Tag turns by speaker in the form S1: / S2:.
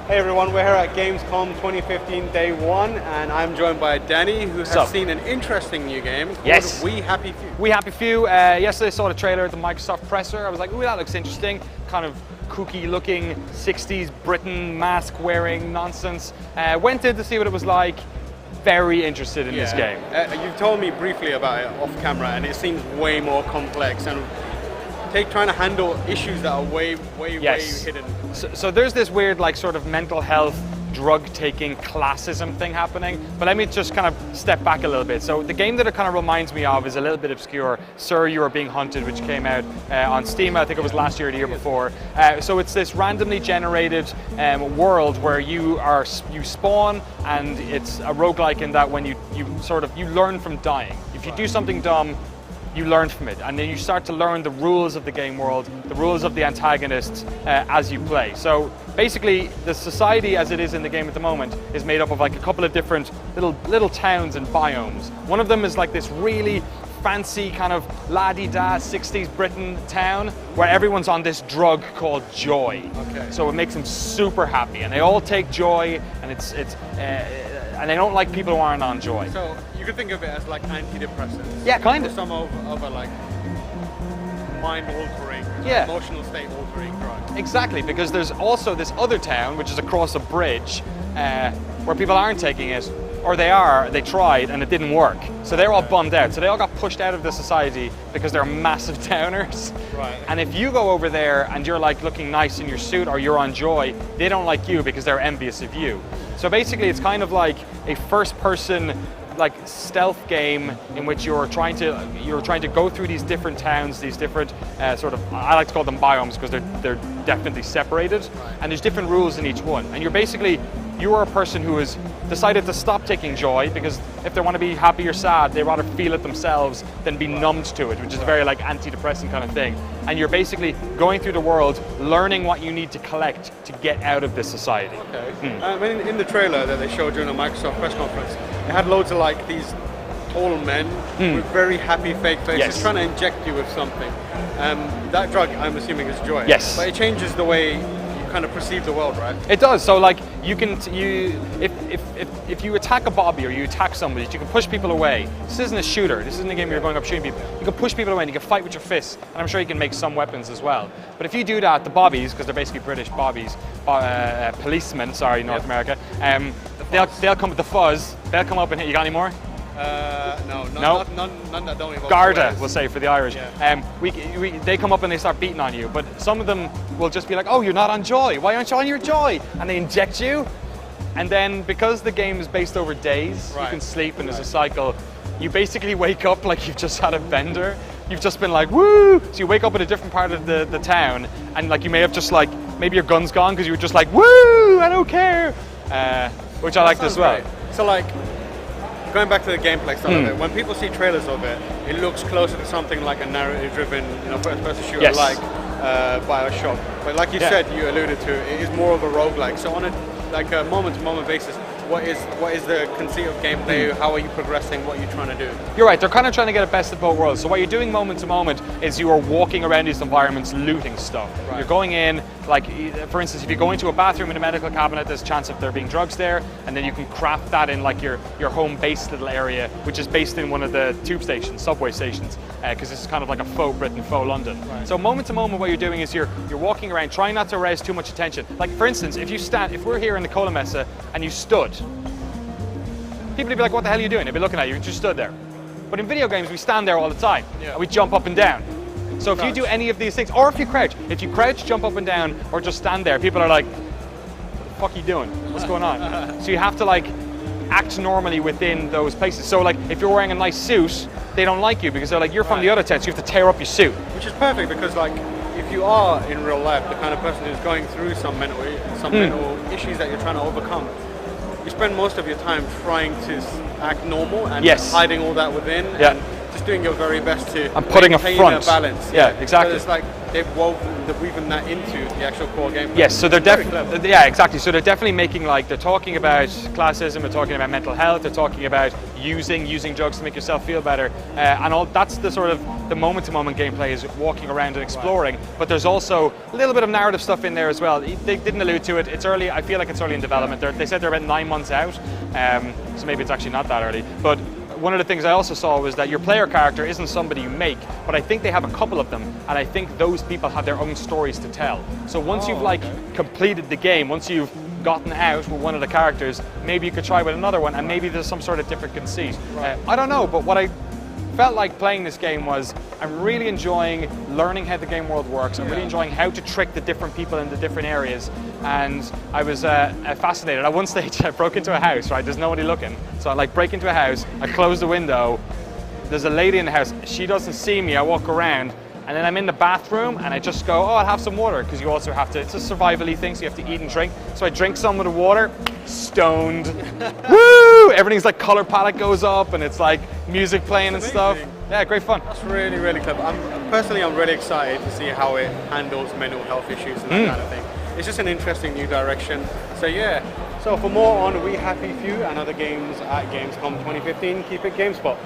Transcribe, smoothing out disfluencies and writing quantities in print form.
S1: Hey everyone, we're here at Gamescom 2015 Day 1, and I'm joined by Danny, who has seen an interesting new game called We Happy Few.
S2: We Happy Few. Yesterday I saw the trailer at the Microsoft presser. I was like, ooh, that looks interesting. Kind of kooky looking 60s Britain mask wearing nonsense. Went in to see what it was like. Very interested in this game.
S1: You've told me briefly about it off camera, and it seems way more complex and trying to handle issues that are way hidden.
S2: So there's this weird like sort of mental health drug-taking classism thing happening, but let me just kind of step back a little bit. So the game that it kind of reminds me of is a little bit obscure, Sir, You Are Being Hunted, which came out on Steam, I think it was last year or the year before. So it's this randomly generated world where you spawn, and it's a roguelike in that when you learn from dying. If you do something dumb, you learn from it, and then you start to learn the rules of the game world, the rules of the antagonists as you play. So basically, the society as it is in the game at the moment is made up of like a couple of different little towns and biomes. One of them is like this really fancy kind of la-di-da 60s Britain town where everyone's on this drug called joy.
S1: Okay.
S2: So it makes them super happy, and they all take joy, and and they don't like people who aren't on joy.
S1: So you could think of it as like antidepressants.
S2: Yeah, kind of.
S1: Some of a like mind-altering, emotional state-altering drug.
S2: Exactly, because there's also this other town, which is across a bridge, where people aren't taking it, or they tried and it didn't work. So they're all bummed out. So they all got pushed out of the society because they're massive downers.
S1: Right.
S2: And if you go over there and you're like looking nice in your suit or you're on joy, they don't like you because they're envious of you. So basically it's kind of like a first-person like stealth game in which you're trying to go through these different towns, these different sort of, I like to call them biomes because they're definitely separated, and there's different rules in each one. And you are a person who has decided to stop taking joy because if they want to be happy or sad, they rather feel it themselves than be numbed to it, which is a very like antidepressant kind of thing. And you're basically going through the world, learning what you need to collect to get out of this society.
S1: Okay. In the trailer that they showed during the Microsoft press conference, it had loads of like these tall men with very happy fake faces trying to inject you with something. That drug, I'm assuming, is joy.
S2: Yes.
S1: But it changes the way kind of perceive the world, right?
S2: It does. So like if you attack a bobby or you attack somebody, you can push people away. This isn't a shooter. This isn't a game where you're going up shooting people. You can push people away and you can fight with your fists, and I'm sure you can make some weapons as well. But if you do that, the bobbies, because they're basically British bobbies, policemen, sorry, North America, they'll come with the fuzz. They'll come up and hit. You got any more?
S1: No. None that don't involve
S2: Garda,
S1: swears.
S2: we'll say for the Irish.
S1: Yeah.
S2: They come up and they start beating on you, but some of them will just be like, oh, you're not on joy. Why aren't you on your joy? And they inject you. And then because the game is based over days, you can sleep and there's a cycle, you basically wake up like you've just had a bender. You've just been like, woo! So you wake up in a different part of the town, and like you may have just like, maybe your gun's gone because you were just like, woo! I don't care! Which I liked as well.
S1: Great. So like, going back to the gameplay side of it, when people see trailers of it, it looks closer to something like a narrative-driven, first-person shooter like BioShock. But like you said, you alluded to, it is more of a roguelike. So on a moment-to-moment basis, what is the conceit of gameplay? How are you progressing? What are you trying to do?
S2: You're right, they're kind of trying to get a best of both worlds. So what you're doing moment to moment is you are walking around these environments looting stuff. Right. You're going in, like for instance, if you go into a bathroom in a medical cabinet, there's a chance of there being drugs there, and then you can craft that in like your home base little area, which is based in one of the tube stations, subway stations, because this is kind of like a faux Britain, faux London. Right. So moment to moment what you're doing is you're walking around, trying not to arouse too much attention. Like for instance, if we're here in the Cola Mesa and you stood, people would be like, what the hell are you doing? They'd be looking at you, you just stood there. But in video games, we stand there all the time, and we jump up and down. So if you do any of these things, or if you crouch, jump up and down, or just stand there, people are like, what the fuck are you doing? What's going on? So you have to like act normally within those places. So like, if you're wearing a nice suit, they don't like you because they're like, you're from the other tent, so you have to tear up your suit.
S1: Which is perfect because like, if you are in real life the kind of person who's going through some mental issues that you're trying to overcome, you spend most of your time trying to act normal and hiding all that within and just doing your very best to
S2: and putting a
S1: maintain
S2: front.
S1: a balance.
S2: Yeah, exactly.
S1: So it's like they've weaving that into the actual core gameplay.
S2: Yes, so they're definitely, yeah, exactly. So they're definitely making, like, they're talking about classism, they're talking about mental health, they're talking about using drugs to make yourself feel better, and all. That's the sort of the moment-to-moment gameplay, is walking around and exploring. But there's also a little bit of narrative stuff in there as well. They didn't allude to it. It's early. I feel like it's early in development. They said they're about 9 months out, so maybe it's actually not that early. But one of the things I also saw was that your player character isn't somebody you make, but I think they have a couple of them, and I think those people have their own stories to tell. So once you've completed the game, once you've gotten out with one of the characters, maybe you could try with another one, and maybe there's some sort of different conceit. I don't know, but what I felt like playing this game was, I'm really enjoying learning how the game world works. I'm really enjoying how to trick the different people in the different areas, and I was fascinated. At one stage, I broke into a house, right? There's nobody looking. So I break into a house, I close the window, there's a lady in the house, she doesn't see me, I walk around, and then I'm in the bathroom and I just go, oh, I'll have some water, because you also have to, it's a survival-y thing, so you have to eat and drink. So I drink some of the water, stoned, woo! Everything's like, color palette goes up and it's like music playing and stuff. Yeah, great fun.
S1: That's really, really clever. I'm really excited to see how it handles mental health issues and that kind of thing. It's just an interesting new direction. So yeah, so for more on We Happy Few and other games at Gamescom 2015, keep it GameSpot.